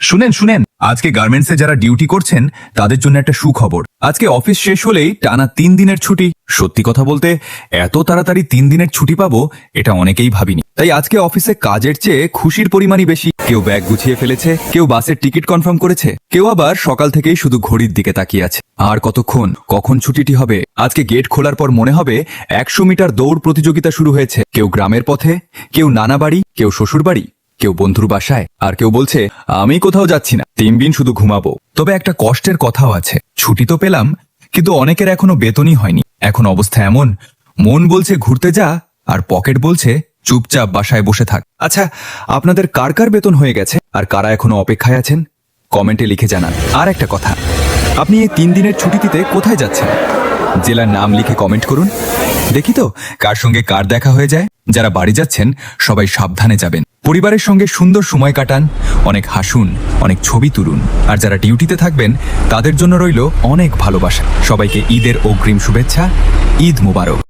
শুনেন শুনেন, আজকে গার্মেন্টসে যারা ডিউটি করছেন তাদের জন্য একটা সুখবর। আজকে অফিস শেষ হলেই টানা 3 দিনের ছুটি। সত্যি কথা বলতে এত তাড়াতাড়ি 3 দিনের ছুটি পাবো এটা অনেকেই ভাবিনি। তাই আজকে অফিসে কাজের চেয়ে খুশির পরিমাণই বেশি। কেউ ব্যাগ গুছিয়ে ফেলেছে, কেউ বাসের টিকিট কনফার্ম করেছে, কেউ আবার সকাল থেকেই শুধু ঘড়ির দিকে তাকিয়ে আছে। আর কতক্ষণ, কখন ছুটিটি হবে। আজকে গেট খোলার পর মনে হবে 100 মিটার দৌড় প্রতিযোগিতা শুরু হয়েছে। কেউ গ্রামের পথে, কেউ নানা বাড়ি, কেউ শ্বশুর বাড়ি, কেউ বন্ধুর বাসায়, আর কেউ বলছে আমি কোথাও যাচ্ছি না, 3 দিন শুধু ঘুমাবো। তবে একটা কষ্টের কথাও আছে, ছুটি তো পেলাম কিন্তু অনেকের এখনো বেতনই হয়নি। এখন অবস্থা এমন, মন বলছে ঘুরতে যা আর পকেট বলছে চুপচাপ বাসায় বসে থাক। আচ্ছা, আপনাদের কার কার বেতন হয়ে গেছে আর কারা এখনো অপেক্ষায় আছেন কমেন্টে লিখে জানান। আর একটা কথা, আপনি এই 3 দিনের ছুটিতে কোথায় যাচ্ছেন? জেলার নাম লিখে কমেন্ট করুন, দেখি তো কার সঙ্গে কার দেখা হয়ে যায়। যারা বাড়ি যাচ্ছেন সবাই সাবধানে যাবেন, পরিবারের সঙ্গে সুন্দর সময় কাটান, অনেক হাসুন, অনেক ছবি তুলুন। আর যারা ডিউটিতে থাকবেন তাদের জন্য রইল অনেক ভালোবাসা। সবাইকে ঈদের অগ্রিম শুভেচ্ছা। ঈদ মুবারক।